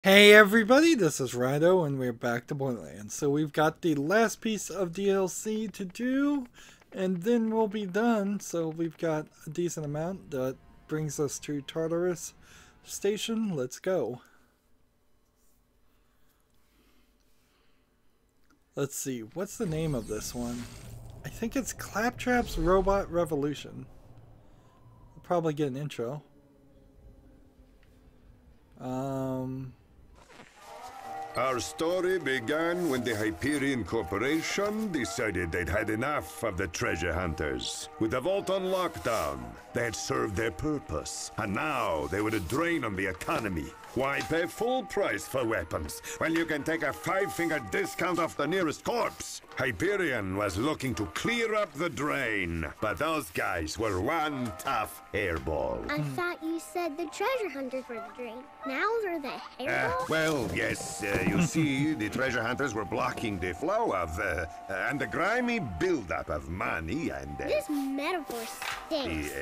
Hey everybody, this is Rydo and we're back to Borderlands. So we've got the last piece of DLC to do and then we'll be done. So we've got a decent amount that brings us to Tartarus Station. Let's go. Let's see, what's the name of this one? I think it's Claptrap's Robot Revolution. We'll probably get an intro. Our story began when the Hyperion Corporation decided they'd had enough of the treasure hunters. With the vault on lockdown, they had served their purpose, and now they were a drain on the economy. Why pay full price for weapons when you can take a 5-finger discount off the nearest corpse? Hyperion was looking to clear up the drain, but those guys were one tough hairball. I thought you said the treasure hunters were the drain. Now they're the hairball? Well, yes, you see, the treasure hunters were blocking the flow of, and the grimy buildup of money and... This metaphor stinks.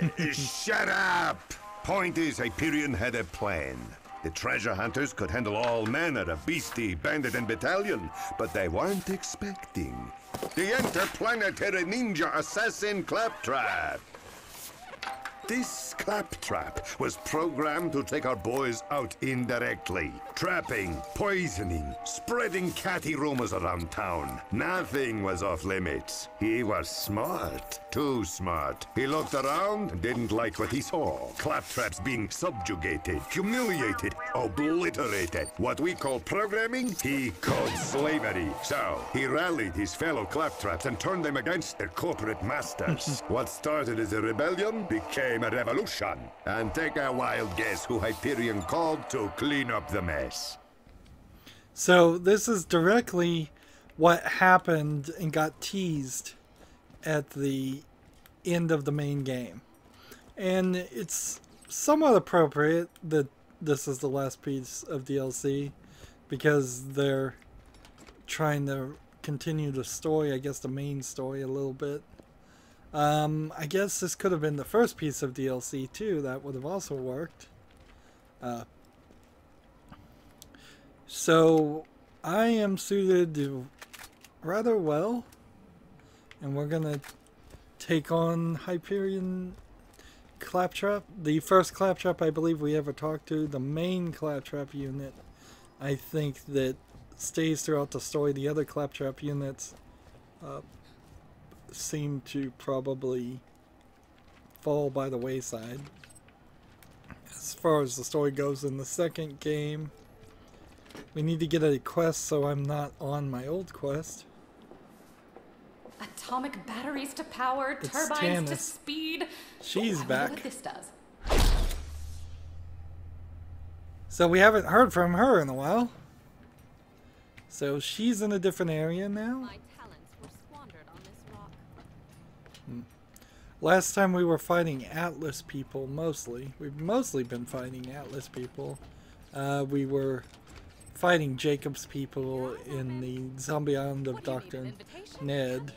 Shut up! Point is, Hyperion had a plan. The treasure hunters could handle all manner of beastie, bandit, and battalion, but they weren't expecting the interplanetary ninja assassin Claptrap. This Claptrap was programmed to take our boys out indirectly. Trapping, poisoning, spreading catty rumors around town. Nothing was off limits. He was smart. Too smart. He looked around and didn't like what he saw. Claptraps being subjugated, humiliated, obliterated. What we call programming, he called slavery. So, he rallied his fellow Claptraps and turned them against their corporate masters. What started as a rebellion became a revolution. And take a wild guess who Hyperion called to clean up the mess. So this is directly what happened and got teased at the end of the main game. And it's somewhat appropriate that this is the last piece of DLC because they're trying to continue the story, I guess the main story a little bit. I guess this could have been the first piece of DLC too. That would have also worked. So I am suited rather well, and we're gonna take on Hyperion Claptrap, the first Claptrap I believe we ever talked to, the main Claptrap unit. I think that stays throughout the story. The other Claptrap units seem to probably fall by the wayside as far as the story goes in the second game. We need to get a quest, so I'm not on my old quest. Atomic batteries to power, It's turbines Tannis. to speed. She's I wonder back. what this does. So we haven't heard from her in a while. So she's in a different area now. My talents were squandered on this rock. Last time we were fighting Atlas people, mostly. We've mostly been fighting Atlas people. We were fighting Jacob's people in the Zombie Island of Dr. Ned.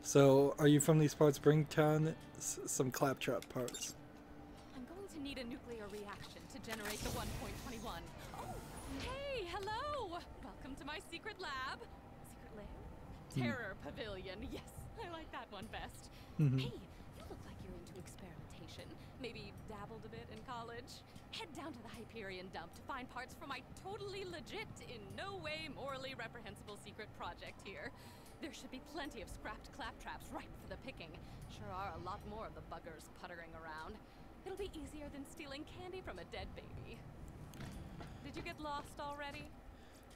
So, are you from these parts? Bring down some Claptrap parts. I'm going to need a nuclear reaction to generate the 1.21. Oh, hey, hello! Welcome to my secret lab. Secret lair? Terror Pavilion. Yes, I like that one best. Hey, you look like you're into experimentation. Maybe dabbled a bit in college. Head down to the Hyperion dump to find parts for my totally legit, in no way morally reprehensible secret project here. There should be plenty of scrapped Claptraps ripe for the picking. Sure are a lot more of the buggers puttering around. It'll be easier than stealing candy from a dead baby. Did you get lost already?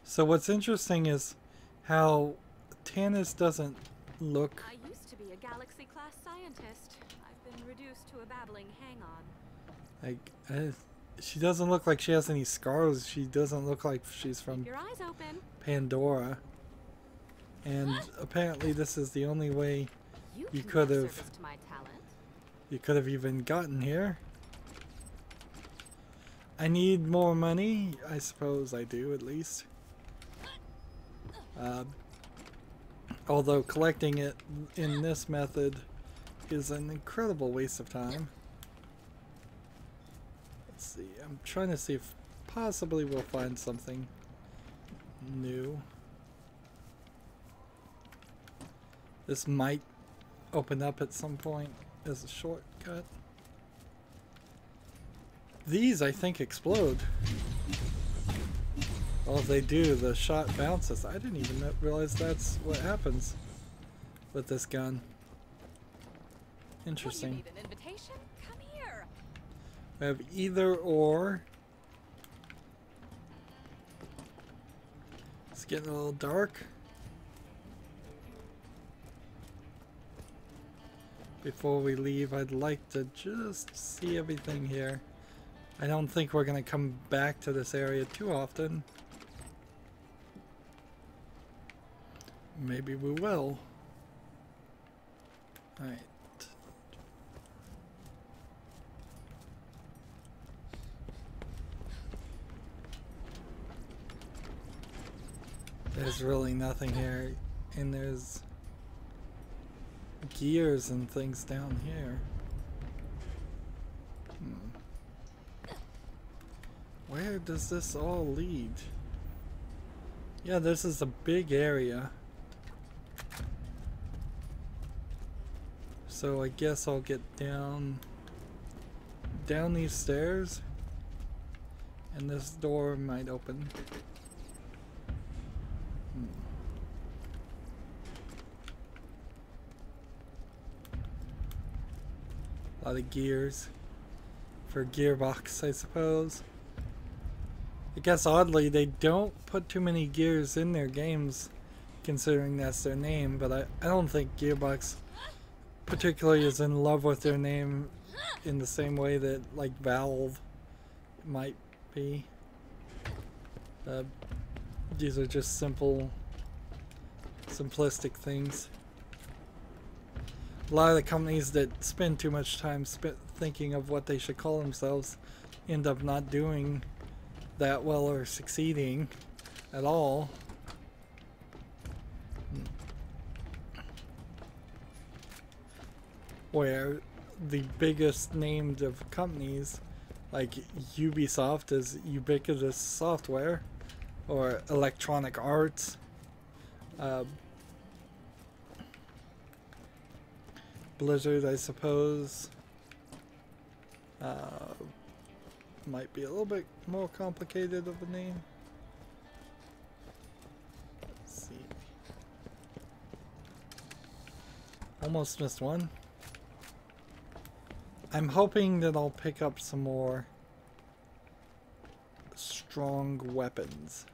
So what's interesting is how Tannis doesn't look... I used to be a galaxy-class scientist. I've been reduced to a babbling hang-on. like... she doesn't look like she has any scars. She doesn't look like she's from Keep your eyes open. Pandora. And apparently this is the only way you can could give have service to my talent. even gotten here. I need more money. I suppose I do, at least. Although collecting it in this method is an incredible waste of time. Let's see. I'm trying to see if possibly we'll find something new. This might open up at some point as a shortcut. These, I think, explode. Well, if they do, the shot bounces. I didn't even realize that's what happens with this gun. Interesting. You need an invitation? Come here. We have either or. It's getting a little dark. Before we leave, I'd like to just see everything here. I don't think we're going to come back to this area too often. Maybe we will. Alright. There's really nothing here, and there's gears and things down here. Where does this all lead? Yeah, this is a big area. So I guess I'll get down these stairs, and this door might open. A lot of gears for gearbox, I suppose. I guess oddly they don't put too many gears in their games, considering that's their name, but I don't think Gearbox particularly is in love with their name in the same way that like Valve might be. These are just simplistic things. A lot of the companies that spend too much time thinking of what they should call themselves end up not doing that well or succeeding at all. Where the biggest named of companies like Ubisoft is Ubiquitous Software, or Electronic Arts, Blizzard, I suppose, might be a little bit more complicated of a name. Let's see. Almost missed one. I'm hoping that I'll pick up some more strong weapons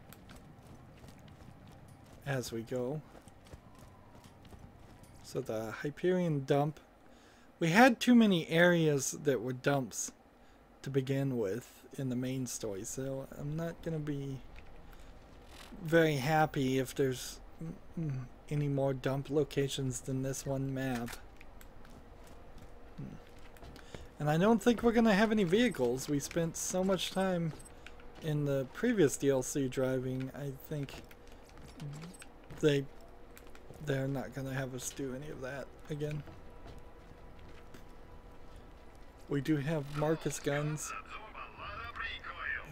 as we go. So the Hyperion dump. We had too many areas that were dumps to begin with in the main story, so I'm not going to be very happy if there's any more dump locations than this one map. And I don't think we're going to have any vehicles. We spent so much time in the previous DLC driving. I think they're not going to have us do any of that again. We do have Marcus guns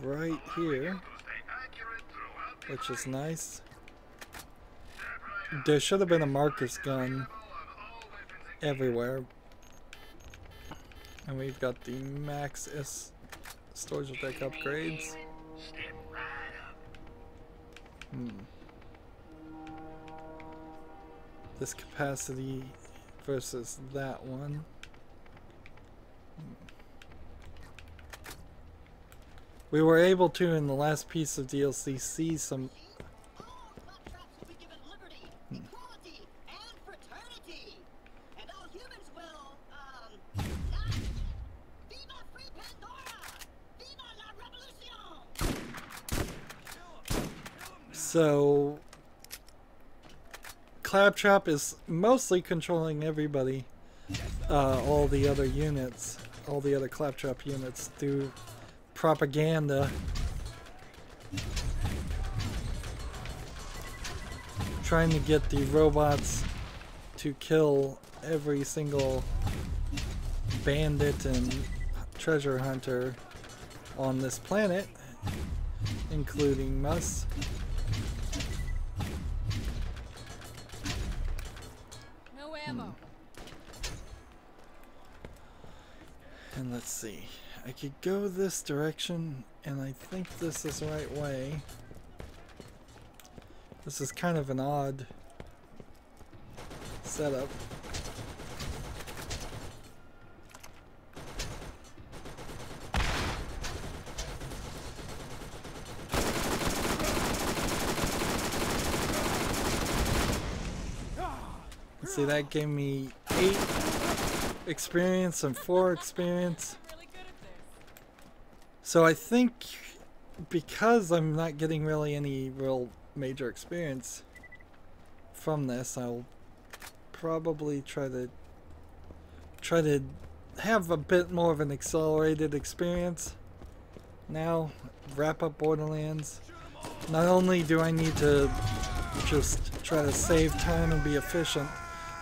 right here, which is nice. There should have been a Marcus gun everywhere. And we've got the Max S storage deck upgrades. This capacity versus that one. We were able to, in the last piece of DLC, see some... So, Claptrap is mostly controlling everybody, all the other units, all the other Claptrap units through propaganda. Trying to get the robots to kill every single bandit and treasure hunter on this planet including us. No ammo. And let's see. I could go this direction, and I think this is the right way. This is kind of an odd setup. See, that gave me 8 experience and 4 experience. So I think because I'm not getting really any real major experience from this, I'll probably try to have a bit more of an accelerated experience now. Wrap up Borderlands. Not only do I need to just try to save time and be efficient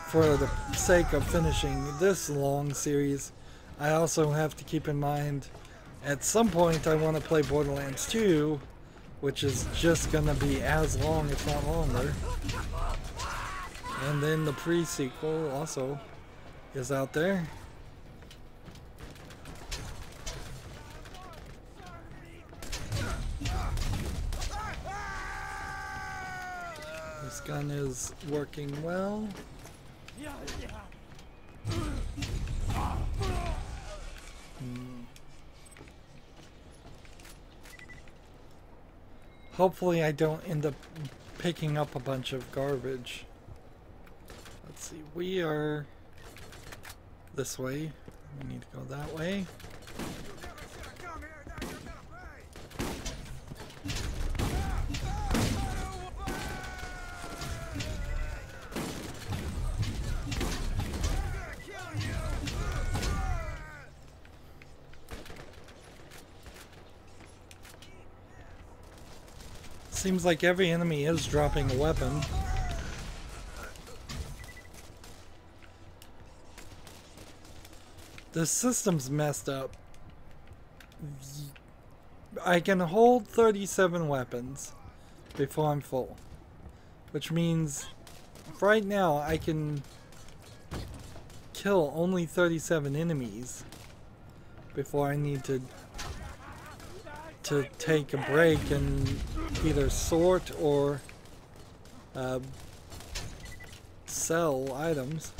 for the sake of finishing this long series, I also have to keep in mind at some point I want to play Borderlands 2, which is just gonna be as long if not longer. And then the pre-sequel also is out there. This gun is working well. Hopefully I don't end up picking up a bunch of garbage. Let's see, we are this way. We need to go that way. Seems like every enemy is dropping a weapon. The system's messed up. I can hold 37 weapons before I'm full, which means right now I can kill only 37 enemies before I need to take a break and either sort or sell items.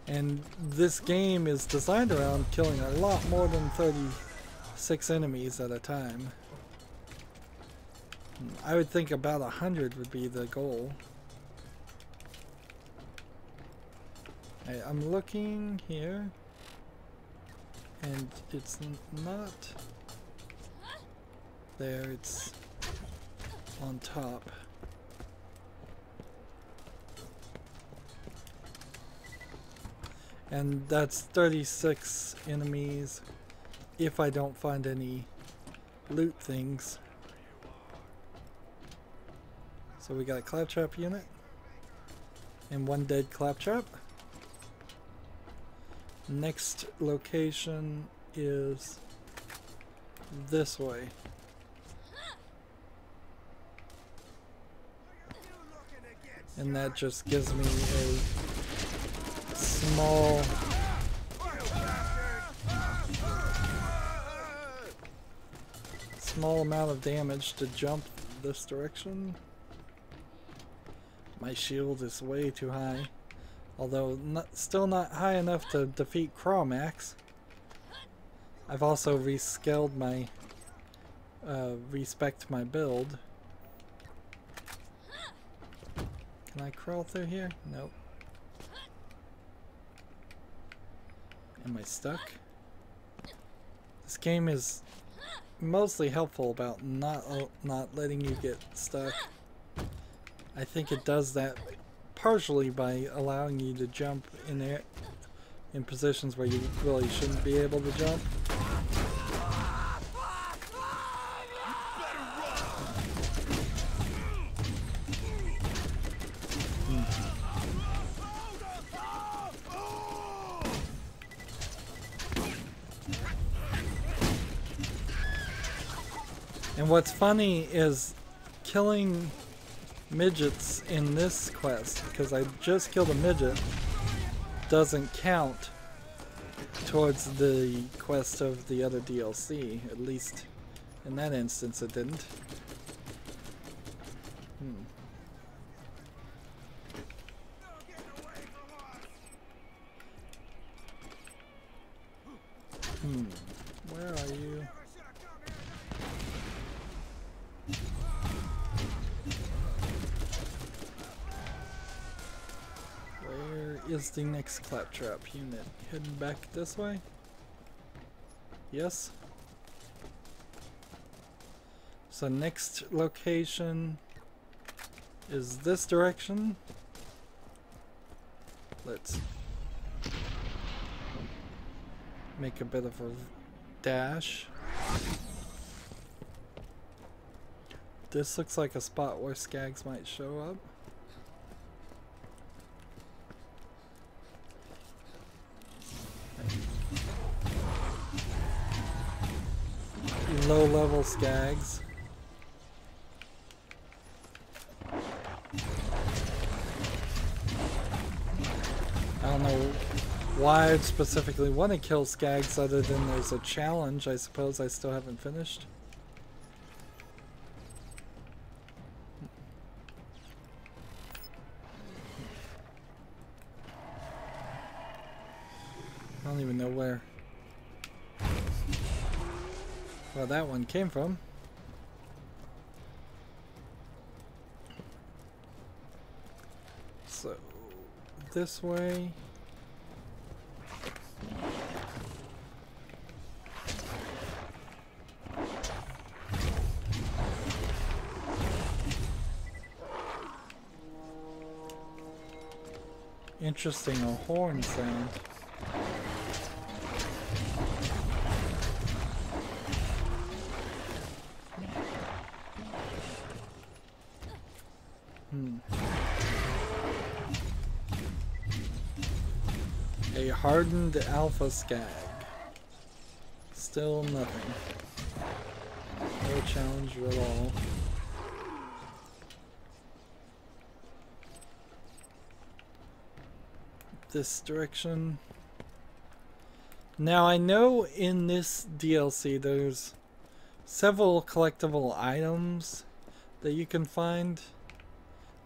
And this game is designed around killing a lot more than 36 enemies at a time. I would think about 100 would be the goal. I'm looking here, and it's not there, it's on top. And that's 36 enemies if I don't find any loot things. So we got a claptrap unit and 1 dead claptrap. Next location is this way. And that just gives me a small amount of damage to jump this direction. My shield is way too high, although still not high enough to defeat Crawmax. I've also rescaled my respect my build. Can I crawl through here? Nope. Am I stuck? This game is mostly helpful about not letting you get stuck. I think it does that partially by allowing you to jump in there in positions where you really shouldn't be able to jump. And what's funny is killing midgets in this quest, because I just killed a midget, doesn't count towards the quest of the other DLC. At least in that instance it didn't. Where are you? Where is the next claptrap unit? Heading back this way? Yes? So next location is this direction. Let's make a bit of a dash. This looks like a spot where skags might show up. Low level skags. I don't know why I'd specifically want to kill skags other than there's a challenge I suppose I still haven't finished. I don't even know where that one came from. So this way. Interesting, a horn sound. A hardened alpha skag. Still nothing. No challenge at all. This direction. Now I know in this DLC there's several collectible items that you can find.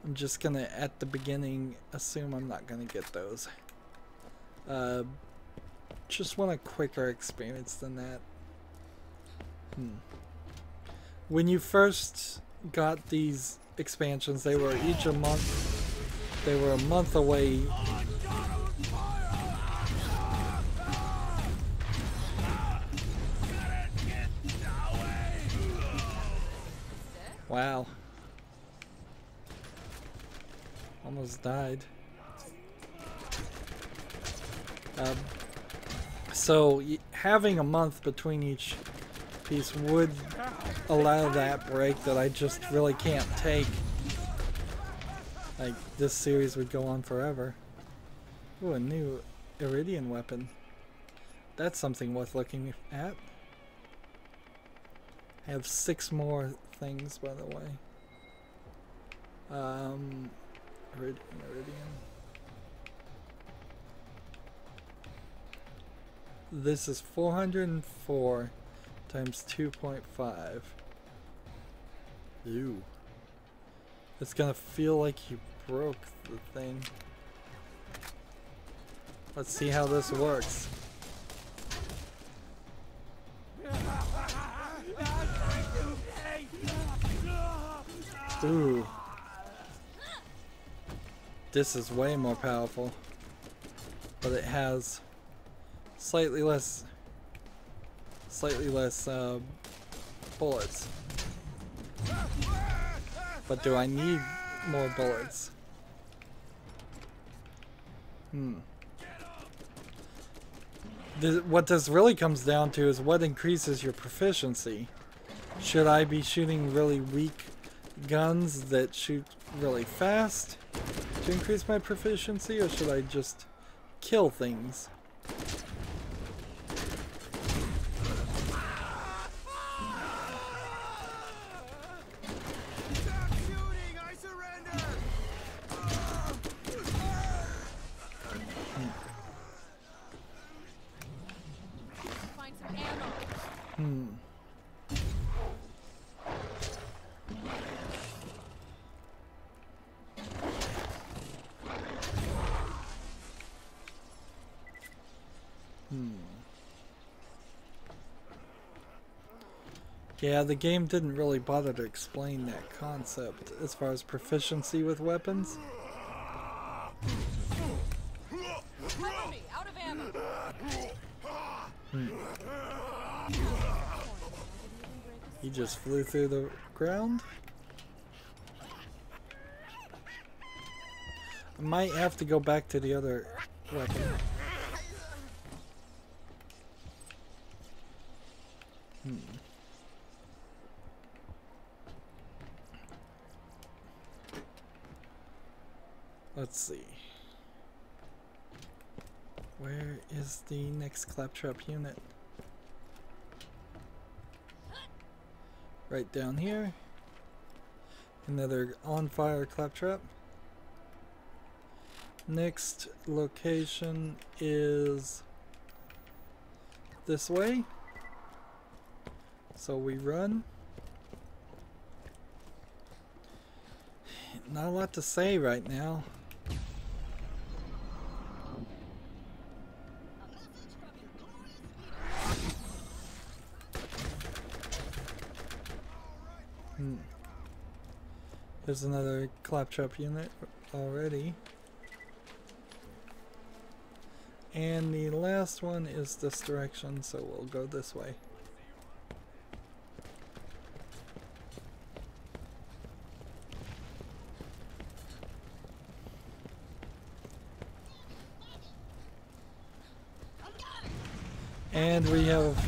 I'm just gonna at the beginning assume I'm not gonna get those. Just want a quicker experience than that. When you first got these expansions, they were each a month. They were a month away. Wow. Almost died. So having a month between each piece would allow that break that I just really can't take. Like, this series would go on forever. Ooh, a new Iridian weapon. That's something worth looking at. I have 6 more things, by the way. Iridian. This is 404 times 2.5. Ew. It's gonna feel like you broke the thing. Let's see how this works. Ooh. This is way more powerful. But it has slightly less bullets. But do I need more bullets? What this really comes down to is what increases your proficiency. Should I be shooting really weak guns that shoot really fast to increase my proficiency, or should I just kill things? Ammo. Yeah, the game didn't really bother to explain that concept as far as proficiency with weapons. Cover me, out of ammo. He just flew through the ground. I might have to go back to the other weapon. Let's see. Where is the next claptrap unit? Right down here. Another on fire claptrap. Next location is this way. So we run. Not a lot to say right now. There's another claptrap unit already. And the last one is this direction, so we'll go this way. And we have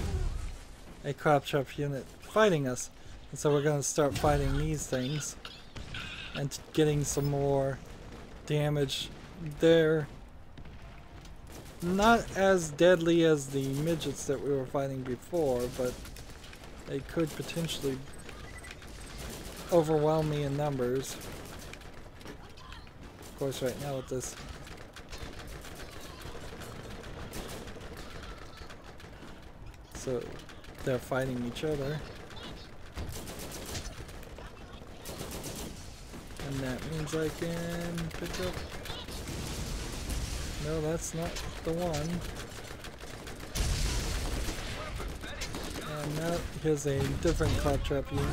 a claptrap unit fighting us. And so we're going to start fighting these things and getting some more damage. They're not as deadly as the midgets that we were fighting before, but they could potentially overwhelm me in numbers. Of course, right now with this, so they're fighting each other. And that means I can pick up... No, that's not the one. And now here's a different claptrap unit.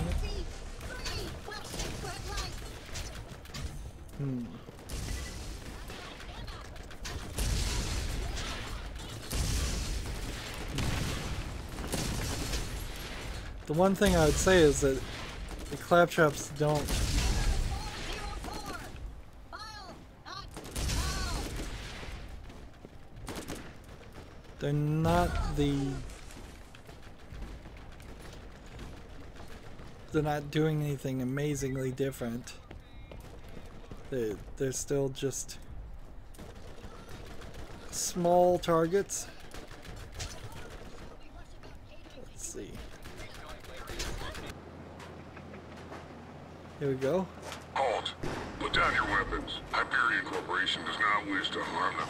The one thing I would say is that the claptraps don't... They're not the... They're not doing anything amazingly different. They're still just small targets. Let's see. Here we go. Halt. Put down your weapons. Hyperion Corporation does not wish to harm them.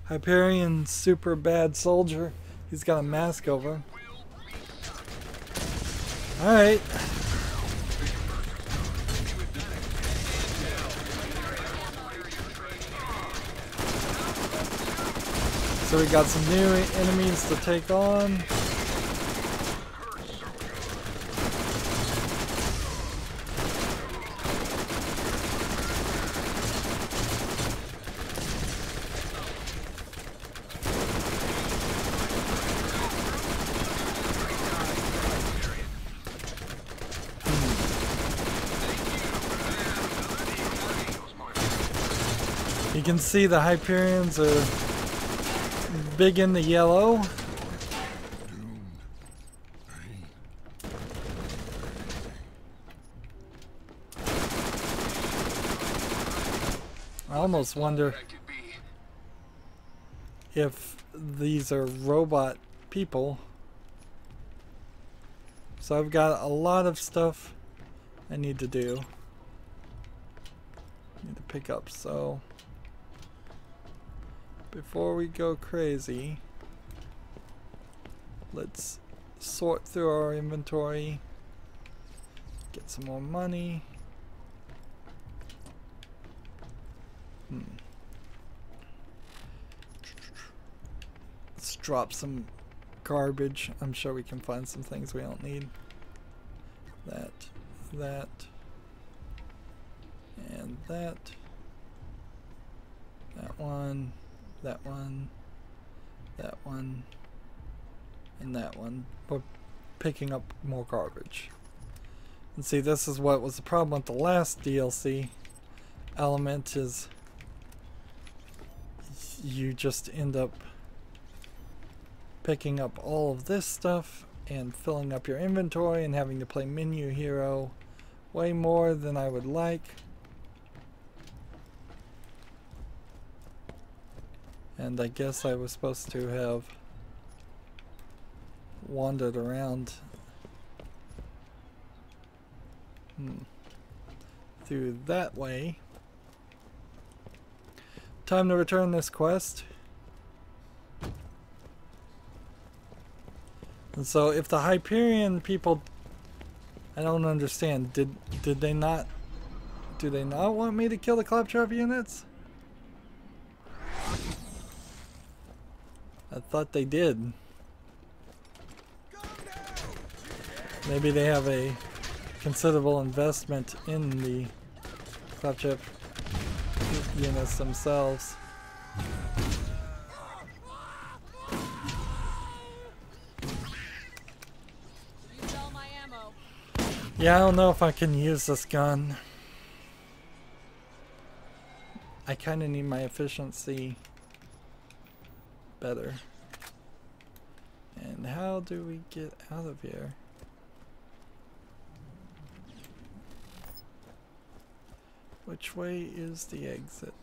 Hyperion, super bad soldier. He's got a mask over him. Alright. So we got some new enemies to take on. You can see the Hyperions are big in the yellow. I almost wonder if these are robot people. So I've got a lot of stuff I need to do. Need to pick up, so before we go crazy, Let's sort through our inventory. Get some more money. Let's drop some garbage. I'm sure we can find some things we don't need. That, and that. That one, that one, that one, and that one. We're picking up more garbage. And see, this is what was the problem with the last DLC element, is you just end up picking up all of this stuff and filling up your inventory and having to play menu hero way more than I would like. And I guess I was supposed to have wandered around through that way. Time to return this quest. And so if the Hyperion people, I don't understand, do they not want me to kill the claptrap units? I thought they did. Maybe they have a considerable investment in the claptrap units themselves. Yeah, I don't know if I can use this gun. I kind of need my efficiency better. And how do we get out of here? Which way is the exit?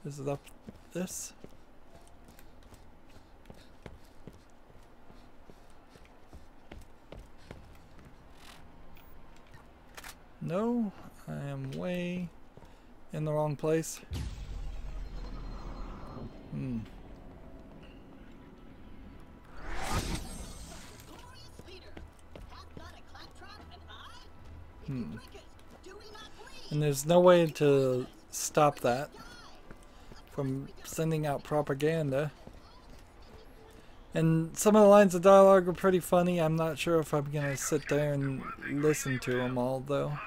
Is it up this? No, I am way in the wrong place. And there's no way to stop that from sending out propaganda. And some of the lines of dialogue are pretty funny. I'm not sure if I'm gonna sit there and listen to them all, though.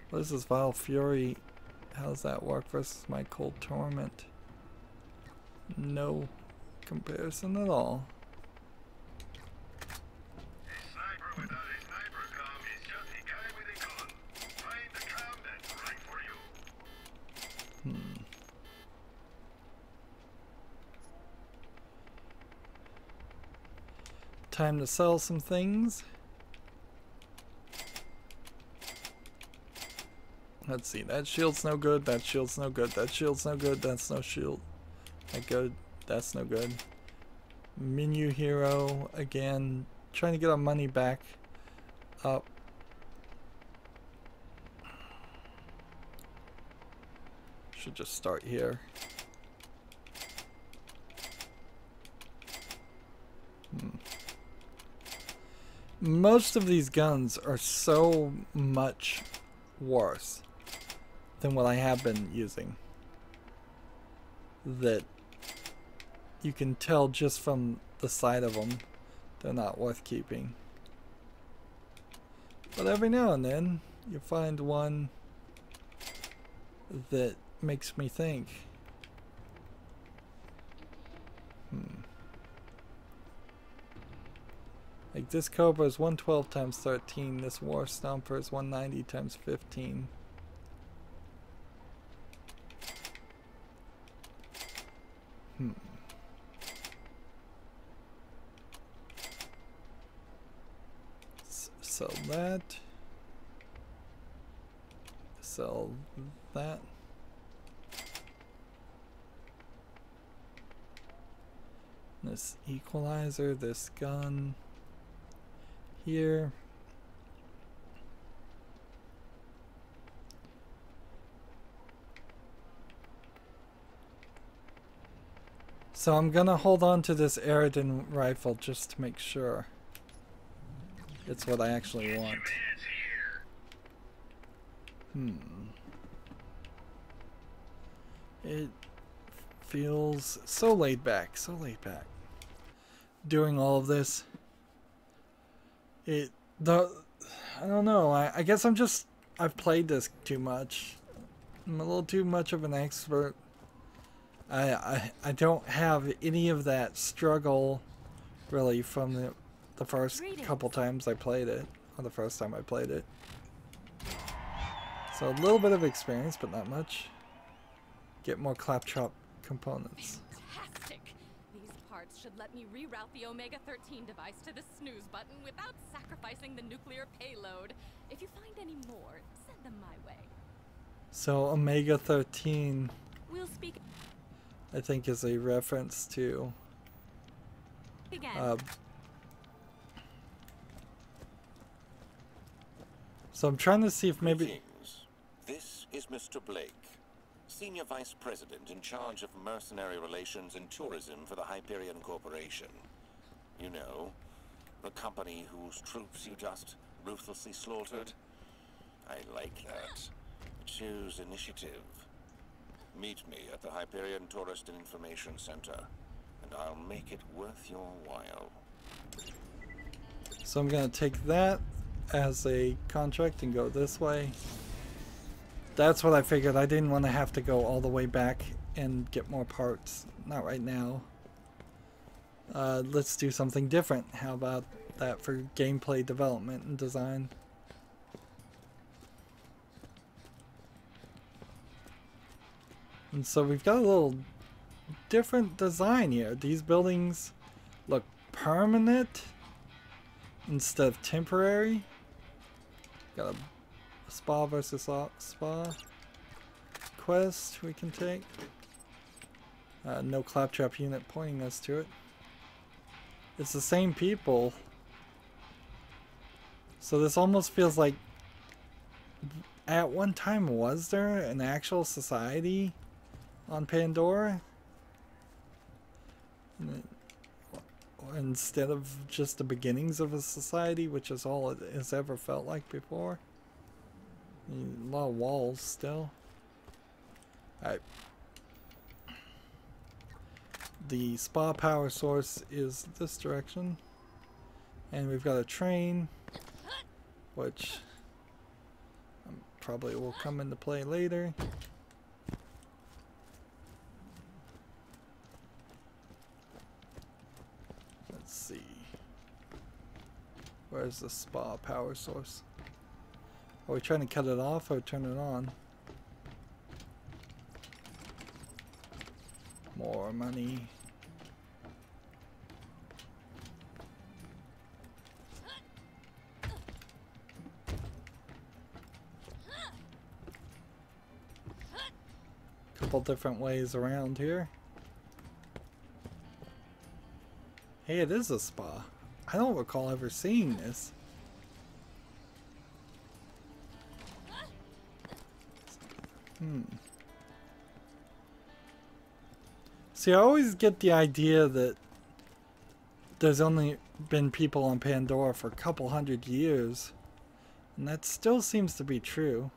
What is this Vile Fury? How does that work versus my Cold Torment? No comparison at all. Time to sell some things. Let's see, that shield's no good, that shield's no good, that shield's no good, that's no shield. That good, that's no good. Menu hero, again, trying to get our money back up. Should just start here. Most of these guns are so much worse than what I have been using that you can tell just from the sight of them they're not worth keeping. But every now and then you find one that makes me think. Like this Cobra is 112 times 13, this War Stomper is 190 times 15. Sell that. Sell that. This equalizer, this gun. Here. So I'm gonna hold on to this Aridin rifle just to make sure it's what I actually want. It feels so laid back, so laid back. Doing all of this. I don't know, I guess I've played this too much. I'm a little too much of an expert. I don't have any of that struggle really from the first couple times I played it, or the first time I played it. So a little bit of experience, but not much. Get more claptrap components. Fantastic! These parts should let me reroute the Omega-13 device to the snooze button without sacrificing the nuclear payload. If you find any more, send them my way. So Omega-13, We'll speak I think, is a reference to again. So I'm trying to see if maybe... Greetings. This is Mr. Blake, Senior Vice President in charge of mercenary relations and tourism for the Hyperion Corporation. You know, the company whose troops you just ruthlessly slaughtered. I like that. Choose initiative. Meet me at the Hyperion Tourist and Information Center, and I'll make it worth your while. So I'm going to take that as a contract and go this way. That's what I figured. I didn't want to have to go all the way back and get more parts. Not right now. Let's do something different. How about that for gameplay development and design? And so we've got a little different design here. These buildings look permanent instead of temporary. Got a spa versus spa quest we can take. No claptrap unit pointing us to it. It's the same people. So this almost feels like, at one time, was there an actual society on Pandora? Instead of just the beginnings of a society, which is all it has ever felt like before. A lot of walls still. Alright. The spa power source is this direction. And we've got a train, which probably will come into play later. Let's see. Where's the spa power source? Are we trying to cut it off or turn it on? More money. Couple different ways around here. Hey, it is a spa. I don't recall ever seeing this. See, I always get the idea that there's only been people on Pandora for a couple hundred years. And that still seems to be true.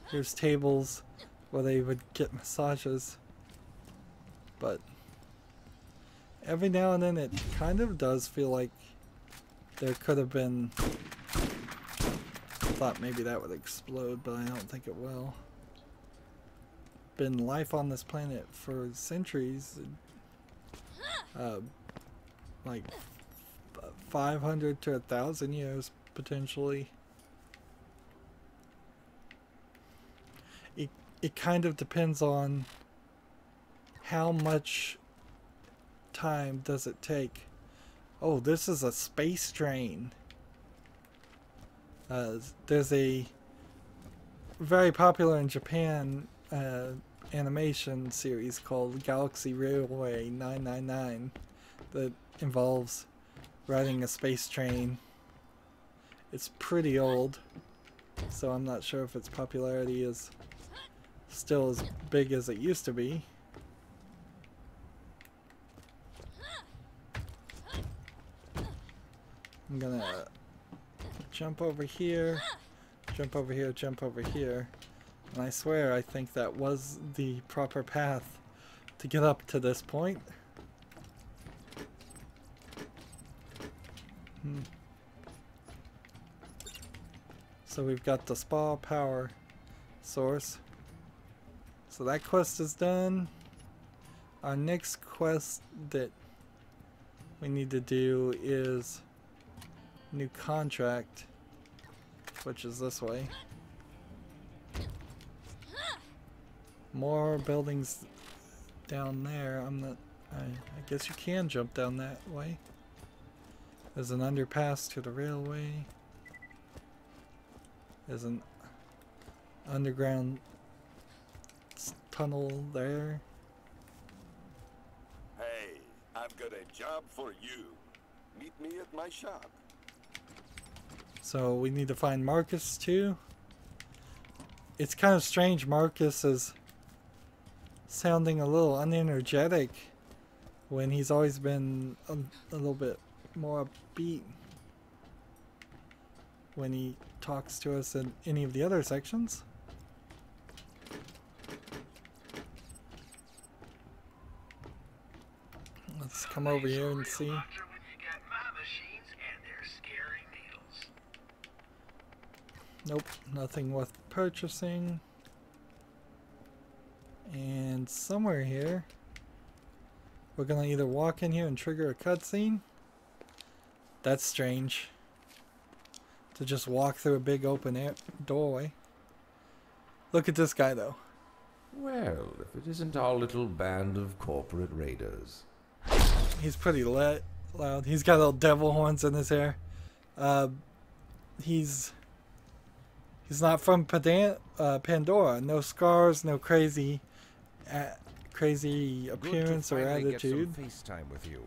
Here's tables where they would get massages. But every now and then it kind of does feel like there could have been... I thought maybe that would explode, but I don't think it will. Been life on this planet for centuries. Like 500 to 1,000 years, potentially. It kind of depends on how much time does it take. Oh, this is a space train. There's a very popular in Japan animation series called Galaxy Railway 999 that involves riding a space train. It's pretty old, so I'm not sure if its popularity is still as big as it used to be. I'm gonna jump over here, jump over here, jump over here. And I swear I think that was the proper path to get up to this point. So we've got the spa power source. So that quest is done. Our next quest that we need to do is new contract, which is this way. More buildings down there. I guess you can jump down that way. There's an underpass to the railway. There's an underground tunnel there. Hey, I've got a job for you. Meet me at my shop. So we need to find Marcus too. It's kind of strange. Marcus is sounding a little unenergetic when he's always been a little bit more upbeat when he talks to us in any of the other sections. Let's come over here and see. Nope, nothing worth purchasing. And somewhere here, we're gonna either walk in here and trigger a cutscene. That's strange. To just walk through a big open doorway. Look at this guy though. Well, if it isn't our little band of corporate raiders. He's pretty loud. He's got little devil horns in his hair. He's not from Pandora. No scars, no crazy appearance or attitude. Get some FaceTime with you.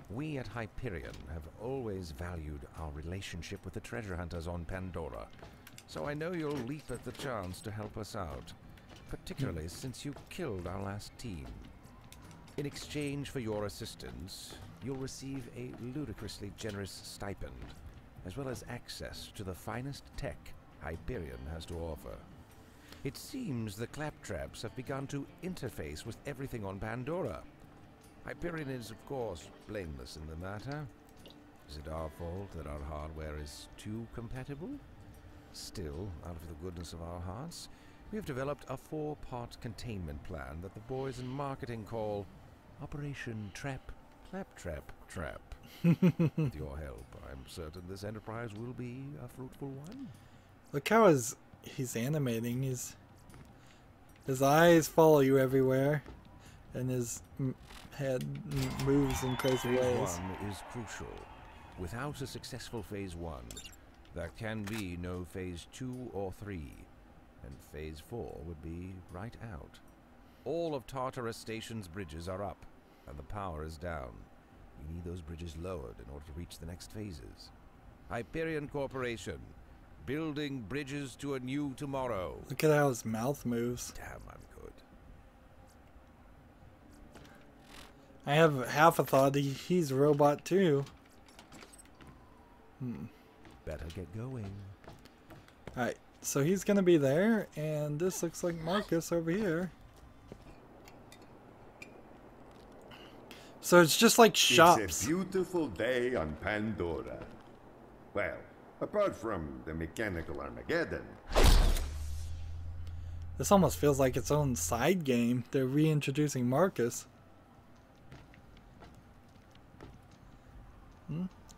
We at Hyperion have always valued our relationship with the treasure hunters on Pandora, so I know you'll leap at the chance to help us out, particularly since you killed our last team. In exchange for your assistance, you'll receive a ludicrously generous stipend, as well as access to the finest tech Hyperion has to offer. It seems the claptraps have begun to interface with everything on Pandora. Hyperion is, of course, blameless in the matter. Is it our fault that our hardware is too compatible? Still, out of the goodness of our hearts, we have developed a 4-part containment plan that the boys in marketing call Operation Trap, Claptrap, Trap. With your help, I'm certain this enterprise will be a fruitful one. Look how he's animating. His eyes follow you everywhere, and his head moves in crazy ways. Phase 1 is crucial. Without a successful Phase 1, there can be no Phase 2 or 3, and Phase 4 would be right out. All of Tartarus Station's bridges are up, and the power is down. We need those bridges lowered in order to reach the next phases. Hyperion Corporation, building bridges to a new tomorrow. Look at how his mouth moves. Damn, I'm good. I have half a thought he's a robot too. Better get going. Alright, so he's gonna be there, and this looks like Marcus over here. So it's just like shops. It's a beautiful day on Pandora. Well, apart from the mechanical Armageddon. This almost feels like its own side game. They're reintroducing Marcus.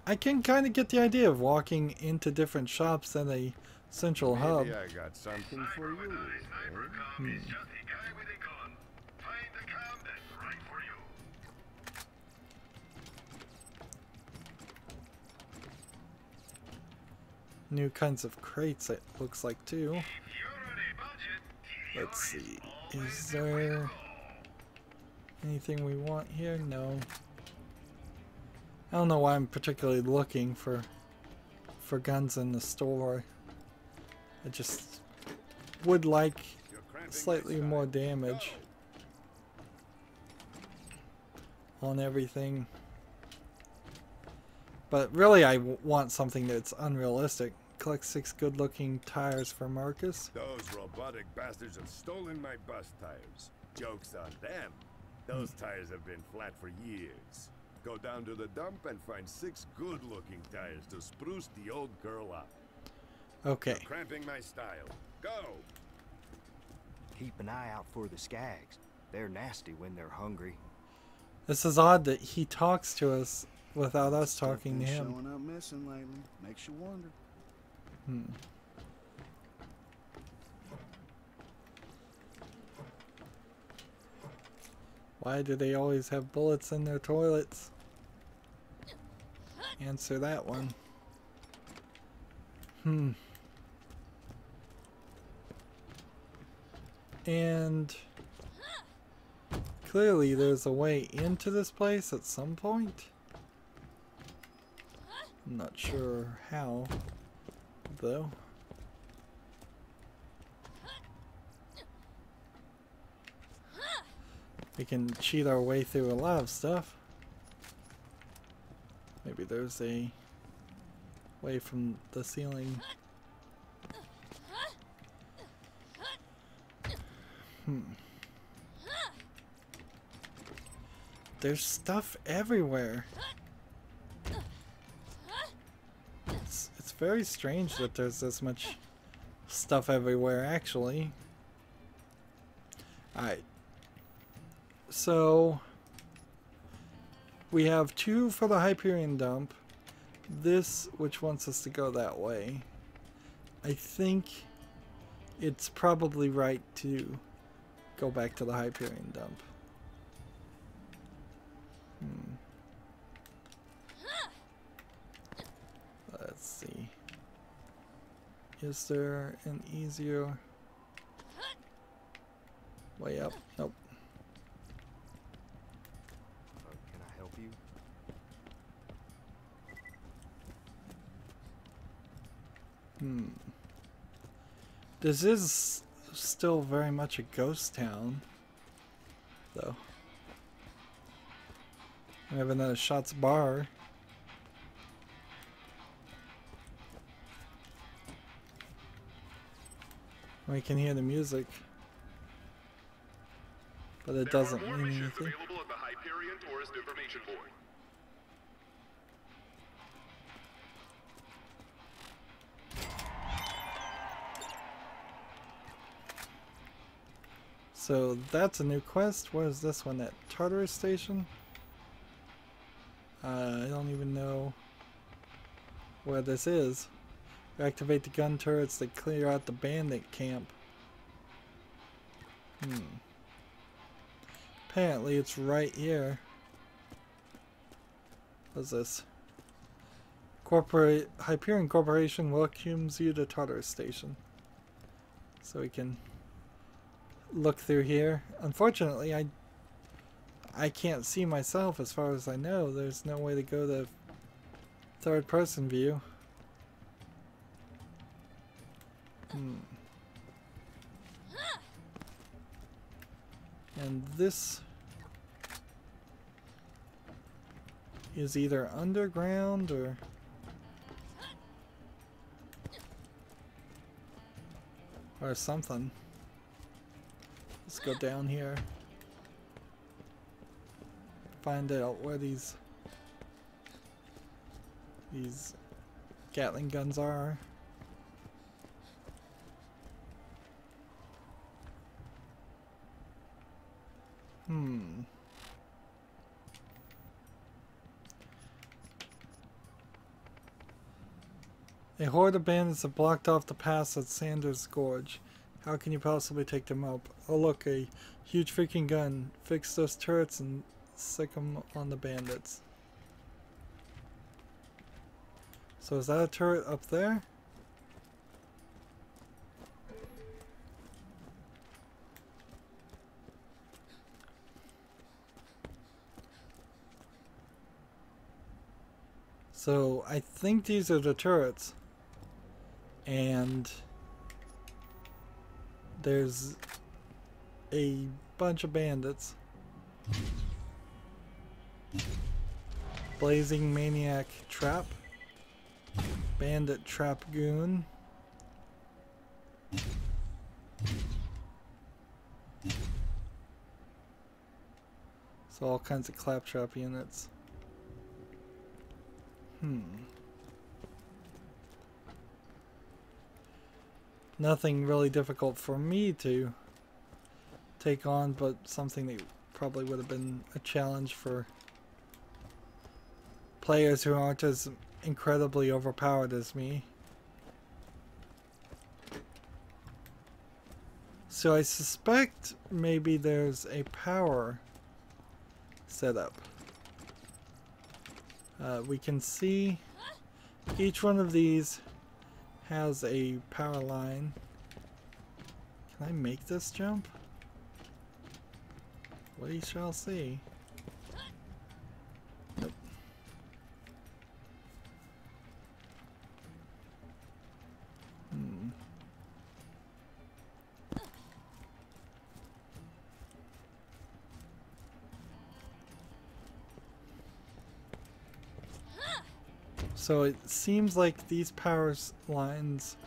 I can kind of get the idea of walking into different shops at a central hub. Maybe I got something for you. New kinds of crates, it looks like, too. Let's see. Is there anything we want here? No. I don't know why I'm particularly looking for guns in the store. I just would like slightly more damage on everything. But really, I want something that's unrealistic. Collect 6 good-looking tires for Marcus. Those robotic bastards have stolen my bus tires. Joke's on them. Those tires have been flat for years. Go down to the dump and find 6 good-looking tires to spruce the old girl up. Okay. You're cramping my style. Go! Keep an eye out for the skags. They're nasty when they're hungry. This is odd that he talks to us without us talking to him. Showing up missing lately. Makes you wonder. Why do they always have bullets in their toilets? Answer that one. And clearly there's a way into this place at some point. I'm not sure how, though. We can cheat our way through a lot of stuff. Maybe there's a way from the ceiling. There's stuff everywhere. It's very strange that there's this much stuff everywhere, actually. Alright. So we have 2 for the Hyperion dump. This, which wants us to go that way. I think it's probably right to go back to the Hyperion dump. Let's see. Is there an easier way up? Nope. Can I help you? This is still very much a ghost town, though. We have another Shots bar. We can hear the music, but it doesn't mean anything. Available at the Hyperion Tourist Information Board. So that's a new quest. What is this one at Tartarus Station? I don't even know where this is. Activate the gun turrets that clear out the bandit camp. Apparently it's right here. What's this? Hyperion Corporation welcomes you to Tartarus Station. So we can look through here. Unfortunately, I can't see myself as far as I know. There's no way to go to third person view. And this is either underground or something. Let's go down here. Find out where these Gatling guns are. A horde of bandits have blocked off the pass at Sanders Gorge. How can you possibly take them up? Oh look, a huge freaking gun. Fix those turrets and sick them on the bandits. So is that a turret up there? So I think these are the turrets. And there's a bunch of bandits. Blazing maniac trap. Bandit trap goon. So all kinds of claptrap units. Nothing really difficult for me to take on, but something that probably would have been a challenge for players who aren't as incredibly overpowered as me. So I suspect maybe there's a power setup. We can see each one of these has a power line. Can I make this jump? We shall see. Nope. So it seems like these power lines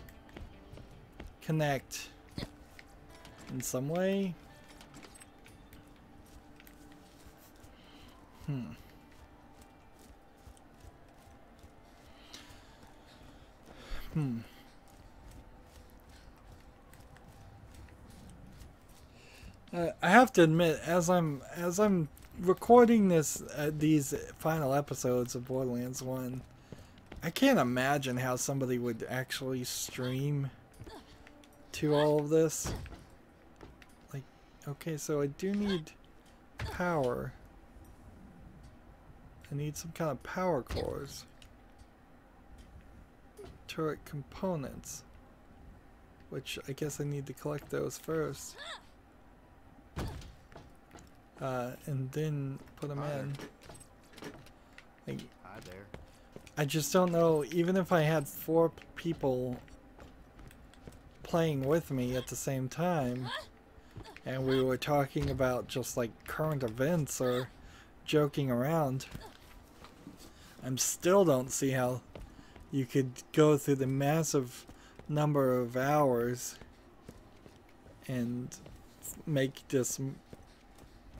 connect in some way. I have to admit, as I'm recording these final episodes of Borderlands 1, I can't imagine how somebody would actually stream to all of this. Like, okay, so I do need power. I need some kind of power cores. Turret components. Which I guess I need to collect those first. And then put them in. Like, Hi there. I just don't know, even if I had 4 people playing with me at the same time, and we were talking about just like current events or joking around, I still don't see how you could go through the massive number of hours and make this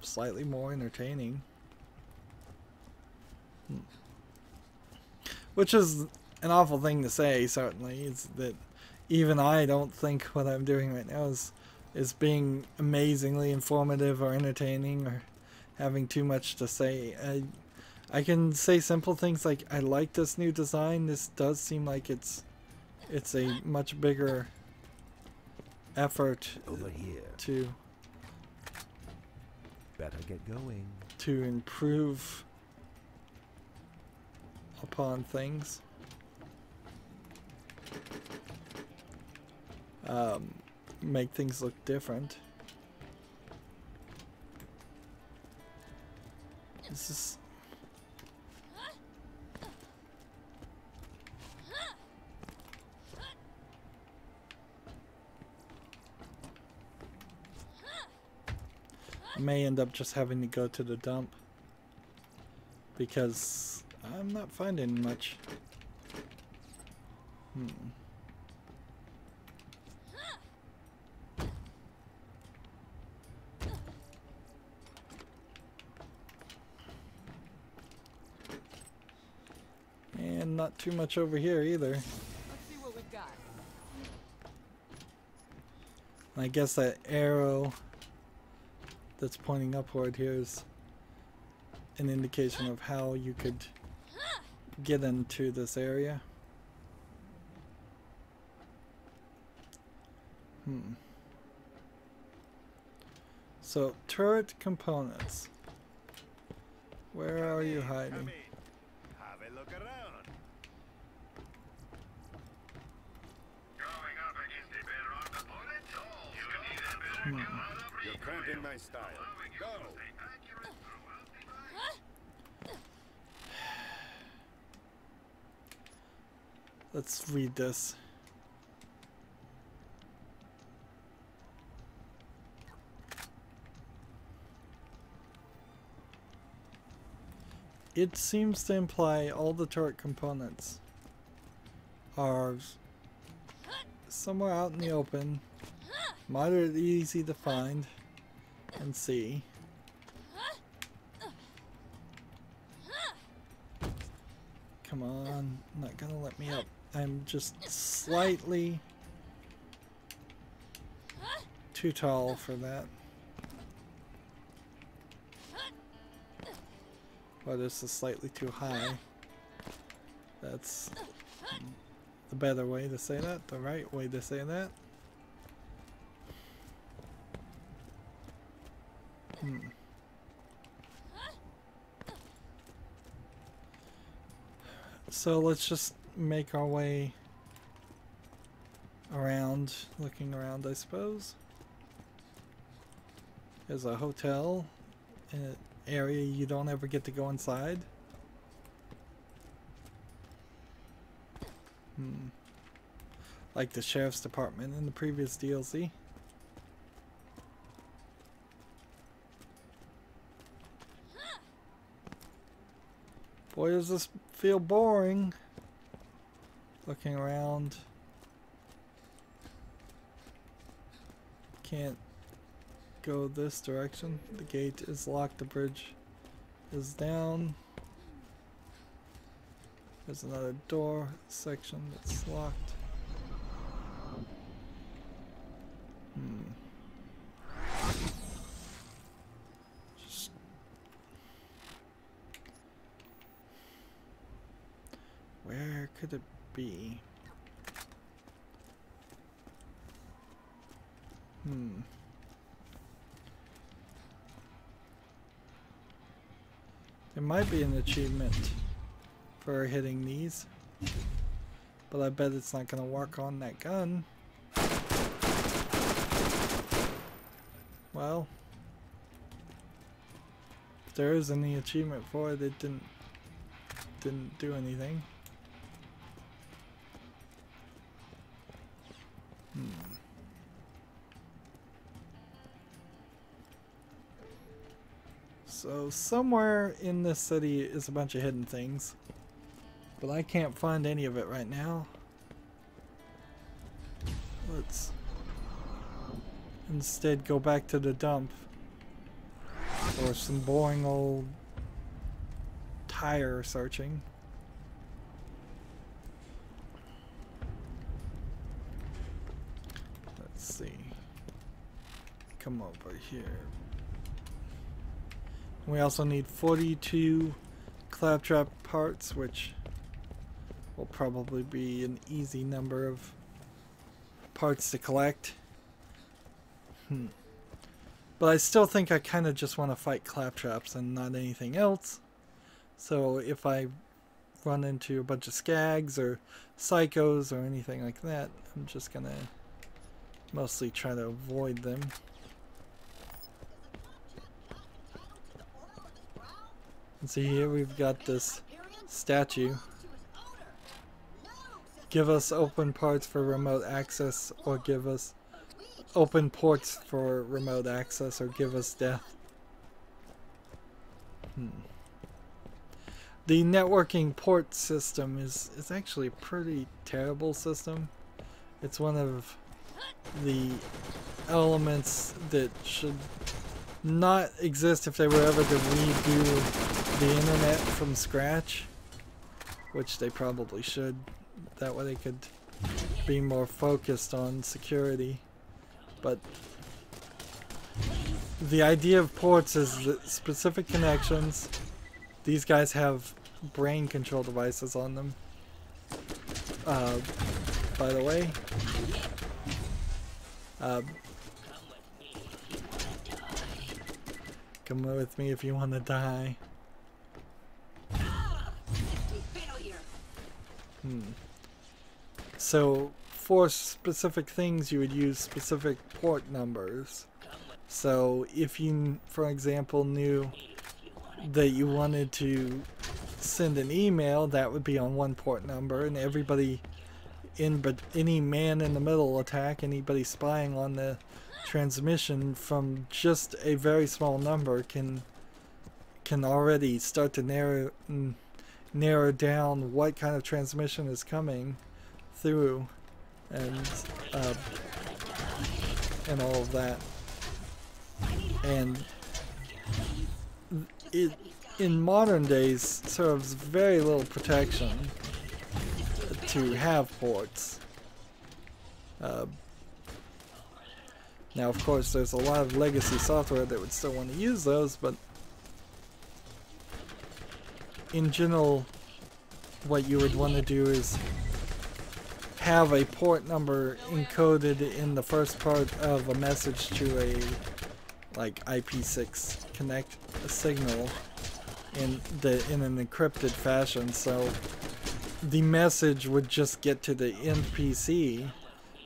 slightly more entertaining. Which is an awful thing to say, certainly. It's that even I don't think what I'm doing right now is being amazingly informative or entertaining or having too much to say. I can say simple things like, I like this new design. This does seem like it's a much bigger effort over here to better get going to improve upon things. Make things look different. This is I may end up just having to go to the dump because I'm not finding much. And not too much over here either. Let's see what we've got. I guess that arrow that's pointing upward here is an indication of how you could get into this area. So, turret components. Where are you hiding? Have a look around. Going up against a bedrock opponent? You need a better You're cramping my style. Go. Let's read this. it seems to imply all the turret components are somewhere out in the open, moderately easy to find and see. Come on, not gonna let me up. I'm just slightly too tall for that. Well, this is slightly too high. That's the better way to say that, the right way to say that. So let's just make our way around, looking around, I suppose. There's a hotel, an area you don't ever get to go inside. Like the sheriff's department in the previous DLC. Boy, does this feel boring. Looking around. Can't go this direction. The gate is locked. The bridge is down. There's another door section that's locked. Just where could it be? There might be an achievement for hitting these, but I bet it's not going to work on that gun. Well, if there is any achievement for it, it didn't do anything. So somewhere in this city is a bunch of hidden things, but I can't find any of it right now. Let's instead go back to the dump for some boring old tire searching. Let's see. Come over here. We also need 42 claptrap parts, which will probably be an easy number of parts to collect. But I still think I kind of just want to fight claptraps and not anything else. So if I run into a bunch of skags or psychos or anything like that, I'm just going to mostly try to avoid them. And see here we've got this statue. Give us open parts for remote access, or give us open ports for remote access, or give us death. The networking port system is actually a pretty terrible system. It's one of the elements that should not exist if they were ever to redo the internet from scratch, which they probably should. That way they could be more focused on security. But the idea of ports is that specific connections. These guys have brain control devices on them. By the way, come with me if you want to die. So for specific things you would use specific port numbers. So if you, for example, knew that you wanted to send an email, that would be on one port number, and everybody but any man in the middle attack, anybody spying on the transmission from just a very small number can can already start to narrow down what kind of transmission is coming through, and all of that. And in modern days serves very little protection to have ports. Now, of course, there's a lot of legacy software that would still want to use those, but in general, what you would want to do is have a port number encoded in the first part of a message to a like IP6 connect signal in an encrypted fashion, so the message would just get to the NPC,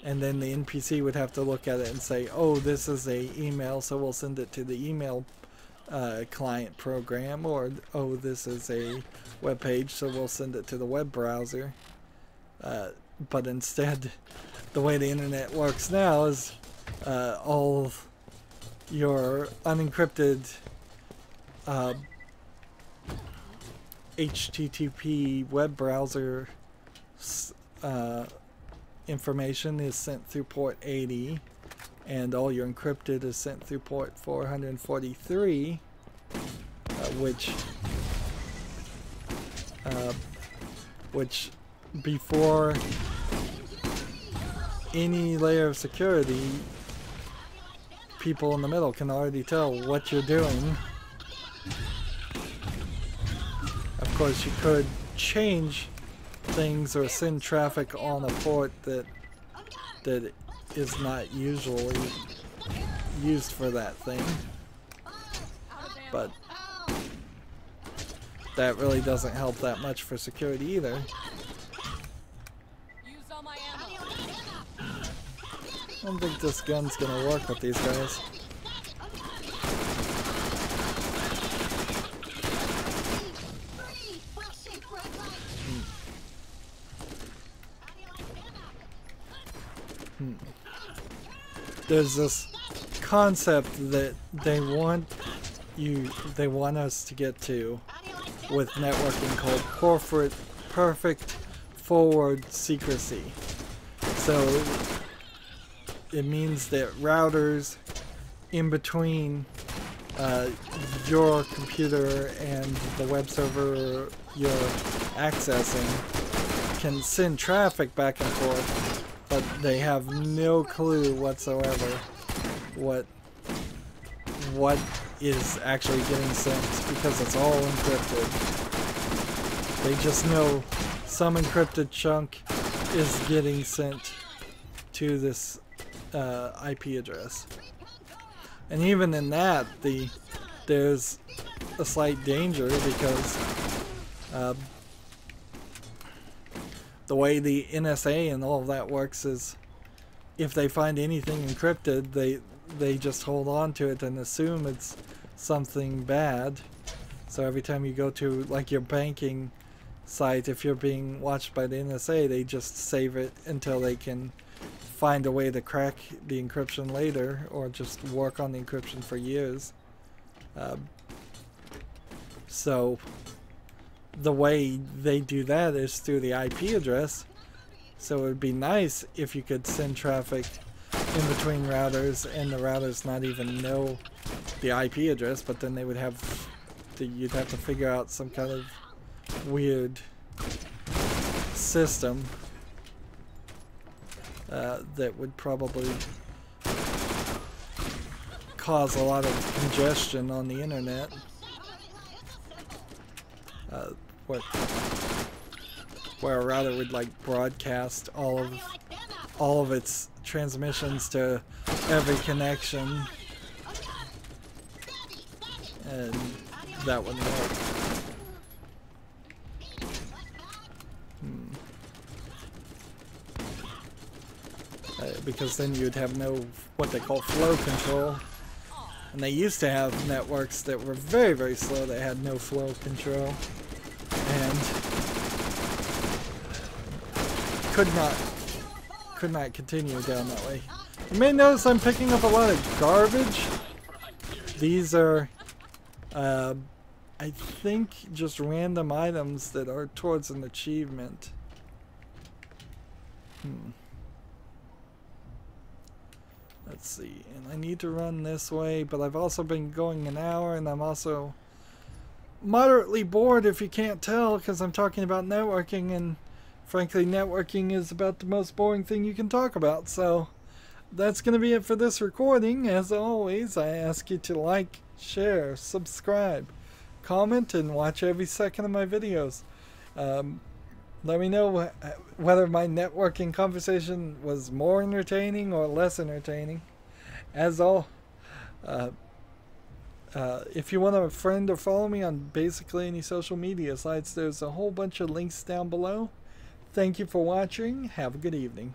and then the NPC would have to look at it and say, oh, this is a email, so we'll send it to the email client program, or oh, this is a web page, so we'll send it to the web browser. But instead, the way the internet works now is all your unencrypted HTTP web browser information is sent through port 80, and all your encrypted is sent through port 443, which before any layer of security, people in the middle can already tell what you're doing. Of course, you could change things or send traffic on a port that is not usually used for that thing, but that really doesn't help that much for security either. I don't think this gun's gonna work with these guys. There's this concept that they want us to get to with networking called perfect forward secrecy. So it means that routers in between your computer and the web server you're accessing can send traffic back and forth, but they have no clue whatsoever what is actually getting sent, because it's all encrypted. They just know some encrypted chunk is getting sent to this IP address. And even in that, there's a slight danger, because the way the NSA and all of that works is if they find anything encrypted, they just hold on to it and assume it's something bad. So every time you go to like your banking site, if you're being watched by the NSA, they just save it until they can find a way to crack the encryption later, or just work on the encryption for years. So the way they do that is through the IP address. So it would be nice if you could send traffic in between routers and the routers not even know the IP address, but then they would have you'd have to figure out some kind of weird system that would probably cause a lot of congestion on the internet. Where a router would like broadcast all of its transmissions to every connection, and that wouldn't work. Because then you'd have no what they call flow control, and they used to have networks that were very, very slow that had no flow control and could not continue down that way. You may notice I'm picking up a lot of garbage. These are I think just random items that are towards an achievement. Let's see, and I need to run this way, but I've also been going an hour, and I'm also moderately bored, if you can't tell, because I'm talking about networking, and frankly networking is about the most boring thing you can talk about. So that's going to be it for this recording. As always, I ask you to like, share, subscribe, comment, and watch every second of my videos. Let me know whether my networking conversation was more entertaining or less entertaining. As all, if you want a friend or follow me on basically any social media sites, there's a whole bunch of links down below. Thank you for watching. Have a good evening.